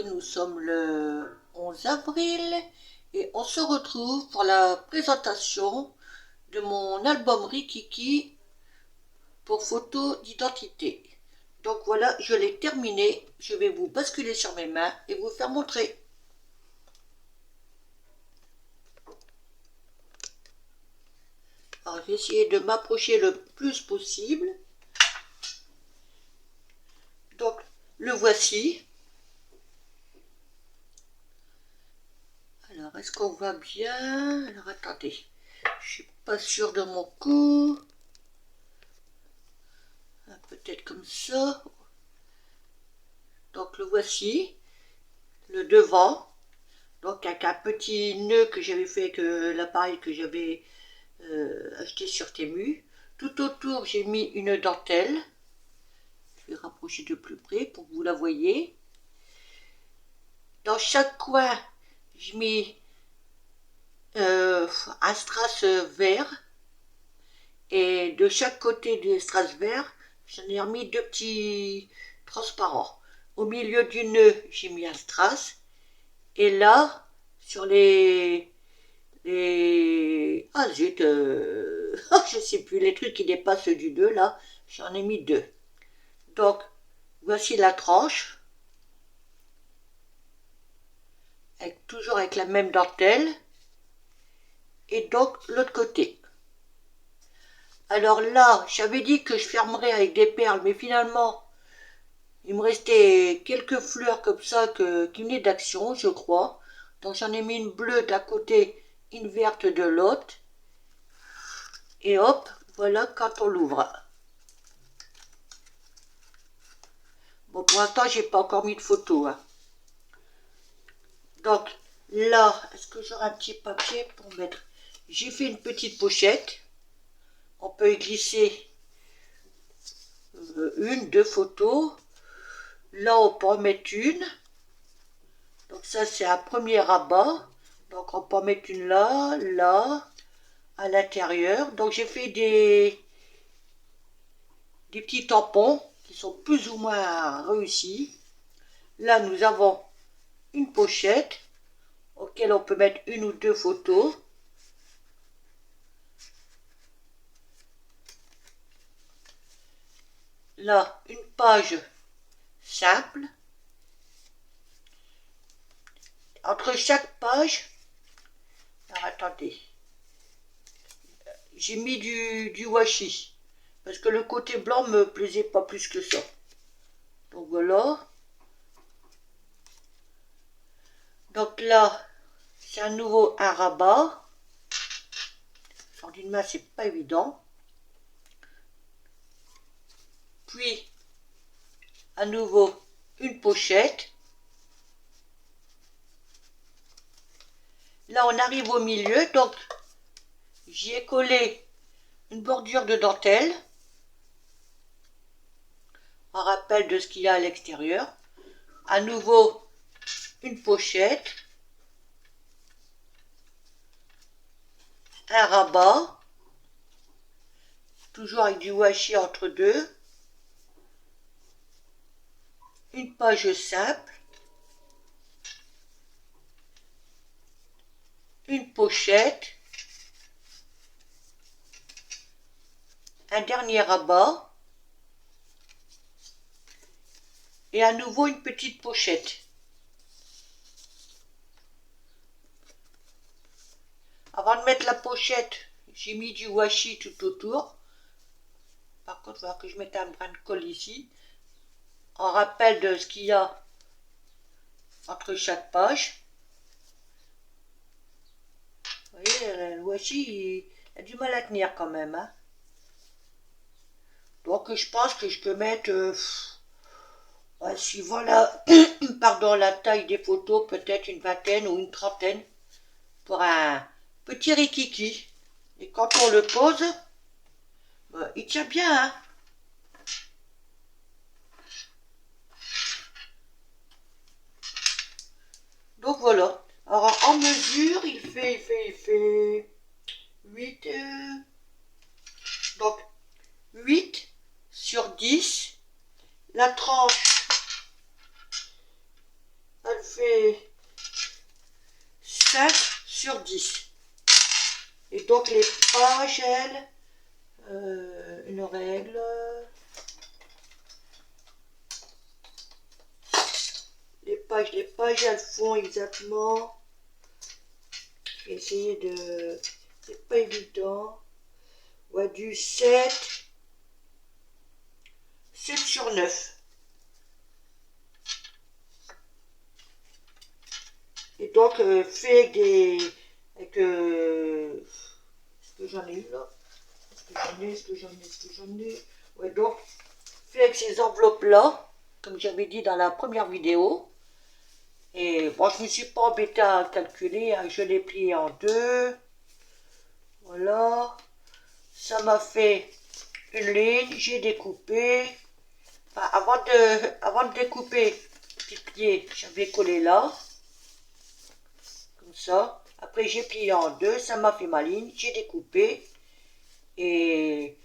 Aujourd'hui, nous sommes le 11 avril et on se retrouve pour la présentation de mon album Rikiki pour photo d'identité. Donc voilà, je l'ai terminé. Je vais vous basculer sur mes mains et vous faire montrer. Alors, je vais essayer de m'approcher le plus possible. Donc, le voici. Alors, est-ce qu'on voit bien? Alors, attendez. Je suis pas sûre de mon coup. Peut-être comme ça. Donc, le voici. Le devant. Donc, avec un petit nœud que j'avais fait avec l'appareil que j'avais acheté sur Temu. Tout autour, j'ai mis une dentelle. Je vais rapprocher de plus près pour que vous la voyez. Dans chaque coin, j'ai mis un strass vert. Et de chaque côté du strass vert, j'en ai remis deux petits transparents. Au milieu du nœud, j'ai mis un strass. Et là, sur ah zut, je sais plus, les trucs qui dépassent du 2 là, j'en ai mis deux. Donc, voici la tranche. Toujours avec la même dentelle. Et donc, l'autre côté. Alors là, j'avais dit que je fermerais avec des perles, mais finalement, il me restait quelques fleurs comme ça qui venaient d'Action, je crois. Donc j'en ai mis une bleue d'un côté, une verte de l'autre. Et hop, voilà quand on l'ouvre. Bon, pour l'instant, j'ai pas encore mis de photo. Hein. Donc là, est-ce que j'aurai un petit papier pour mettre? J'ai fait une petite pochette. On peut y glisser deux photos. Là, on peut en mettre une. Donc ça, c'est un premier rabat. Donc on peut en mettre une là, là, à l'intérieur. Donc j'ai fait des petits tampons qui sont plus ou moins réussis. Là, nous avons une pochette auquel on peut mettre une ou deux photos. Là, une page simple. Entre chaque page, alors attendez, j'ai mis du washi, parce que le côté blanc me plaisait pas plus que ça. Donc voilà. Donc là, c'est à nouveau un rabat. Sans d'une main, c'est pas évident. Puis, à nouveau, une pochette. Là, on arrive au milieu, donc j'y ai collé une bordure de dentelle, en rappel de ce qu'il y a à l'extérieur. À nouveau, une pochette, un rabat, toujours avec du washi entre deux, une page simple, une pochette, un dernier rabat et à nouveau une petite pochette. Avant de mettre la pochette, j'ai mis du washi tout autour. Par contre, il va falloir que je mette un brin de colle ici, en rappel de ce qu'il y a entre chaque page. Vous voyez, le washi, il a du mal à tenir quand même. Hein. Donc je pense que je peux mettre, suivant la taille des photos, peut-être une vingtaine ou une trentaine pour un petit rikiki. Et quand on le pose, il tient bien. Hein. Donc voilà. Alors en mesure, il fait 8. Donc 8 sur 10. La tranche, elle fais 5 sur 10. Et donc les pages, elles, une règle. Les pages, elles font exactement. Je vais essayer de. C'est pas évident. Ouais, du 7 sur 9. Et donc, fait avec des. Avec. Est-ce que j'en ai eu là? Est-ce que j'en ai? Ouais, donc, fait avec ces enveloppes-là, comme j'avais dit dans la première vidéo. Et bon, je ne me suis pas embêtée à calculer, hein, je l'ai plié en deux. Voilà. Ça m'a fait une ligne, j'ai découpé. Enfin, avant de découper, puis de plier, j'avais collé là. Comme ça. Après, j'ai plié en deux, ça m'a fait ma ligne, j'ai découpé. Et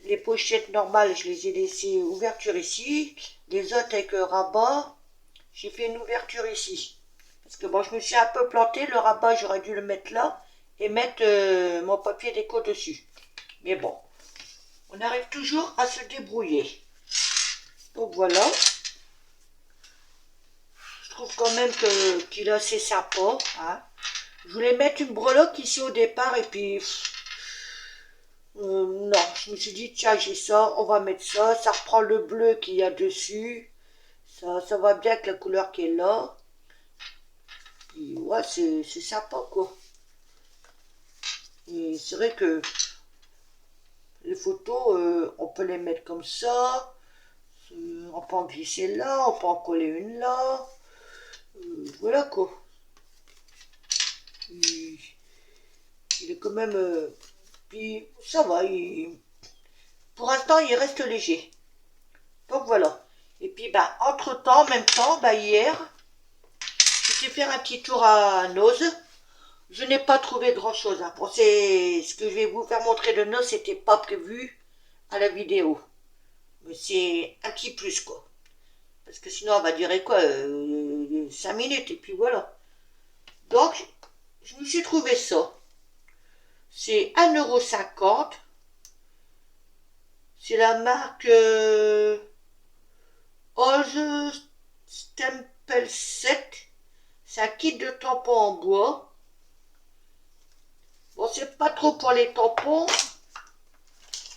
les pochettes normales, je les ai laissées ouverture ici. Les autres avec rabat, j'ai fait une ouverture ici. Parce que bon, je me suis un peu planté, le rabat, j'aurais dû le mettre là et mettre mon papier déco dessus. Mais bon, on arrive toujours à se débrouiller. Donc voilà. Je trouve quand même qu'il est assez sympa. Hein. Je voulais mettre une breloque ici au départ et puis... non, je me suis dit, tiens, j'ai ça, on va mettre ça. Ça reprend le bleu qu'il y a dessus. Ça va bien avec la couleur qui est là. Et ouais, c'est sympa, quoi. Et c'est vrai que les photos, on peut les mettre comme ça. On peut en glisser là, on peut en coller une là. Voilà, quoi. Il est quand même... puis ça va, pour l'instant, il reste léger. Donc voilà. Et puis, bah, entre-temps, en même temps, bah, hier, j'étais faire un petit tour à Noz. Je n'ai pas trouvé grand-chose. Hein. Bon, c'est ce que je vais vous faire montrer de Noz, c'était pas prévu à la vidéo. Mais c'est un petit plus, quoi. Parce que sinon, on va durer quoi 5 minutes, et puis voilà. Donc, je me suis trouvé ça. C'est 1,50 €. C'est la marque Oz Stempel Set. C'est un kit de tampons en bois. Bon, c'est pas trop pour les tampons.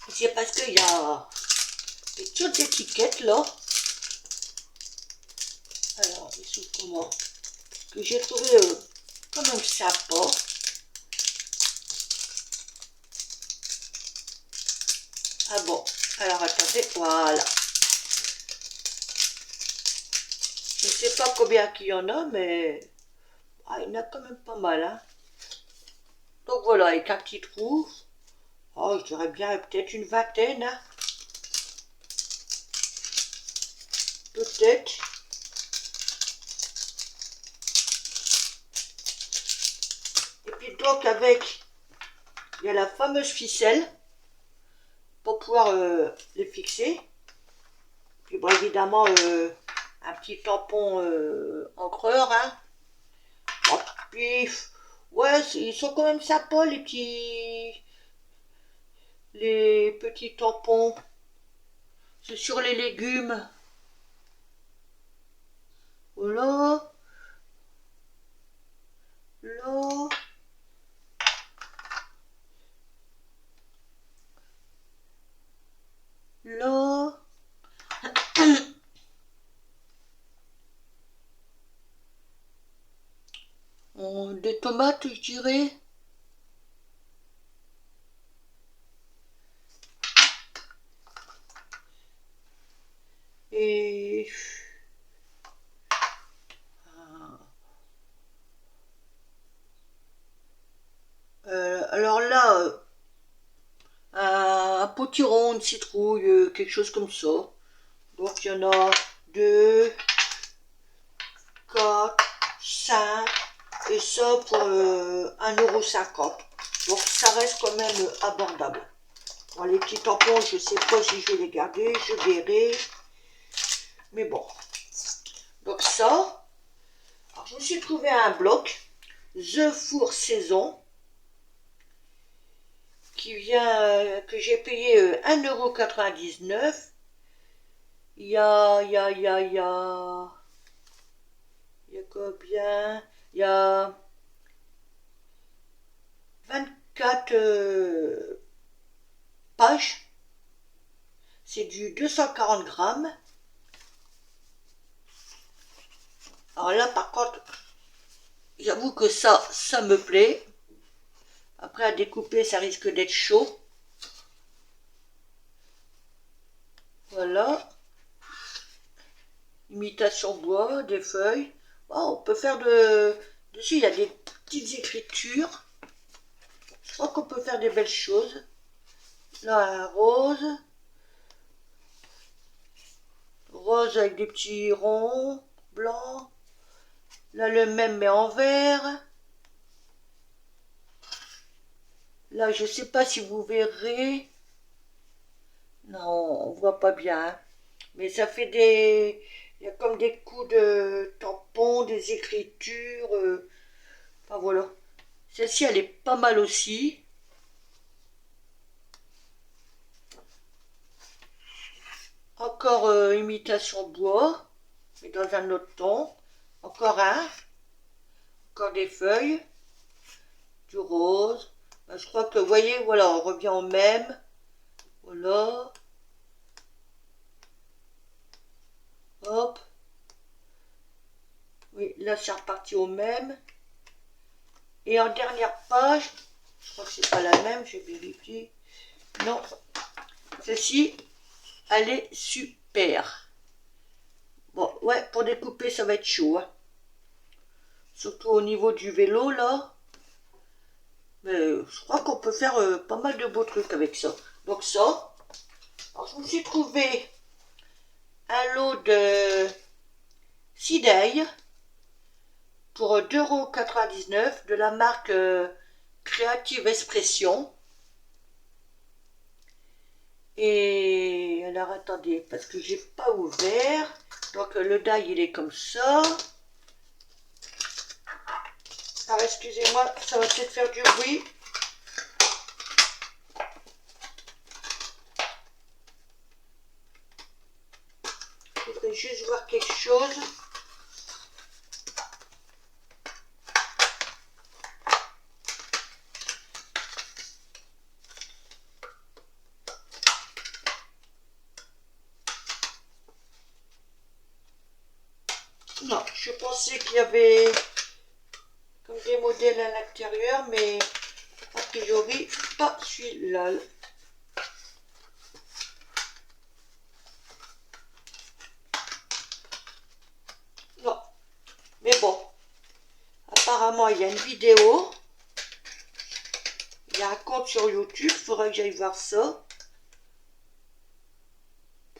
C'est parce qu'il y a des petites étiquettes là. Alors, ils sont comment? Que j'ai trouvé quand même sympa. Ah bon, alors attendez, voilà. Je ne sais pas combien qu'il y en a, mais il y en a quand même pas mal. Hein. Donc voilà, avec un petit trou. Oh, je dirais bien peut-être une vingtaine. Hein. Peut-être. Et puis donc avec, il y a la fameuse ficelle pour pouvoir les fixer. Puis bon, évidemment, un petit tampon encreur. Hein. Bon, puis, ouais, ils sont quand même sympas les petits tampons. C'est sur les légumes. Voilà. Là. Là. Des tomates, je dirais. Et... alors là, un potiron, une citrouille, quelque chose comme ça. Donc il y en a 2, 4, 5, et ça pour 1,50 €. Donc ça reste quand même abordable. Bon, les petits tampons, je ne sais pas si je vais les garder, je verrai. Mais bon. Donc ça. Alors, je me suis trouvé un bloc, The Four Saison, qui vient, que j'ai payé 1,99 €. Il y a combien? Il y a 24 pages. C'est du 240 grammes. Alors là, par contre, j'avoue que ça me plaît. Après, à découper, ça risque d'être chaud. Voilà. Imitation bois, des feuilles. Oh, on peut faire dessus, il y a des petites écritures. Je crois qu'on peut faire des belles choses. Là, un rose. Rose avec des petits ronds blancs. Là, le même, mais en vert. Là, je ne sais pas si vous verrez. Non, on voit pas bien. Mais ça fait des... Il y a comme des coups de tampons, des écritures. Enfin, voilà. Celle-ci, elle est pas mal aussi. Encore imitation bois, mais dans un autre ton. Encore un. Encore des feuilles. Du rose. Ben, je crois que, vous voyez, voilà, on revient au même. Voilà. Hop. Oui, là, c'est reparti au même. Et en dernière page, je crois que c'est pas la même, je vérifie. Non. Celle-ci, elle est super. Bon, ouais, pour découper, ça va être chaud. Hein. Surtout au niveau du vélo, là. Mais je crois qu'on peut faire pas mal de beaux trucs avec ça. Donc ça. Alors, je me suis trouvé un lot de cidaille pour 2,99 € de la marque Creative Expression. Et alors attendez, parce que j'ai pas ouvert. Donc le die il est comme ça. Alors excusez-moi, ça va peut-être faire du bruit. Je voudrais juste voir quelque chose. Non, je pensais qu'il y avait comme des modèles à l'intérieur, mais a priori pas celui-là. Non, mais bon, apparemment il y a une vidéo, il y a un compte sur YouTube, il faudrait que j'aille voir ça.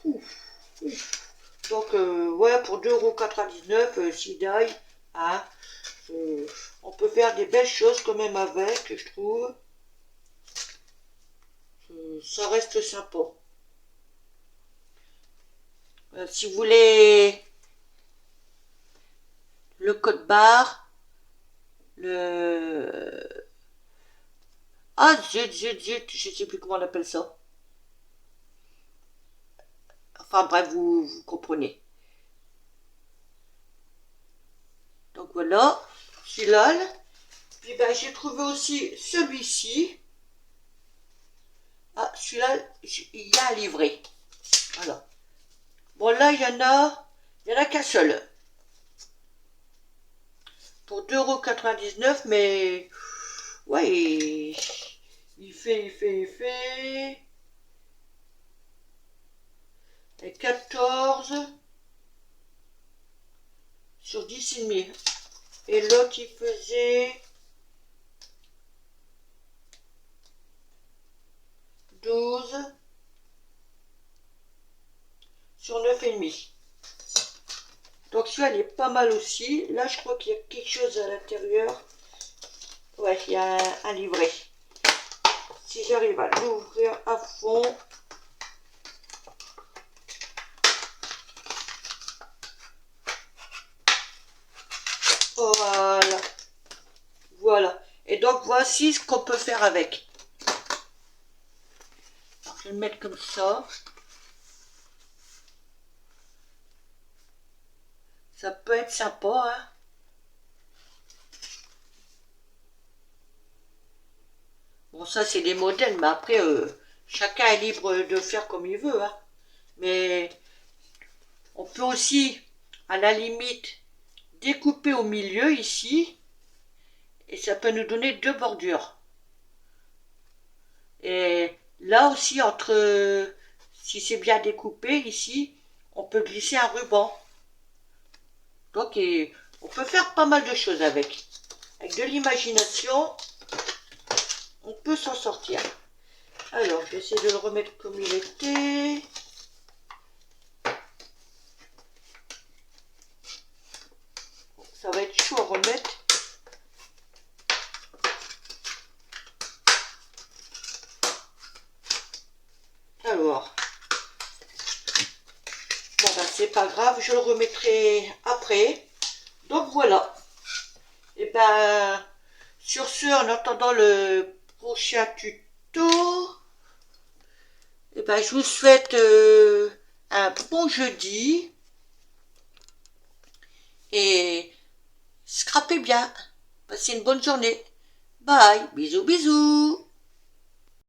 Ouf, ouf. Donc ouais, pour 2,99 € cidaille, hein, on peut faire des belles choses quand même avec, je trouve. Ça reste sympa. Si vous voulez le code barre, le... Ah zut, je sais plus comment on appelle ça. Enfin bref, vous comprenez. Donc voilà, celui-là. Puis ben, j'ai trouvé aussi celui-ci. Ah, celui-là, il y a un livret. Voilà. Bon, là, il y en a qu'un seul. Pour 2,99 €, mais... Ouais, il fait... Et 14 sur 10,5. Et l'autre, il faisait 12 sur 9,5. Donc celui-là, il est pas mal aussi. Là, je crois qu'il y a quelque chose à l'intérieur. Ouais, il y a un livret. Si j'arrive à l'ouvrir à fond. Voilà. Voilà. Et donc, voici ce qu'on peut faire avec. Alors, je vais le mettre comme ça. Ça peut être sympa, hein. Bon, ça, c'est des modèles, mais après, chacun est libre de faire comme il veut, hein. Mais on peut aussi, à la limite, découper au milieu, ici, et ça peut nous donner deux bordures. Et là aussi, si c'est bien découpé, ici, on peut glisser un ruban. Donc, on peut faire pas mal de choses avec. Avec de l'imagination, on peut s'en sortir. Alors, je vais essayer de le remettre comme il était. Ça va être chaud à remettre. Alors, bon ben c'est pas grave, je le remettrai après. Donc voilà. Et ben, sur ce, en attendant le prochain tuto, et ben je vous souhaite un bon jeudi et scrapez bien. Passez une bonne journée. Bye, bisous bisous.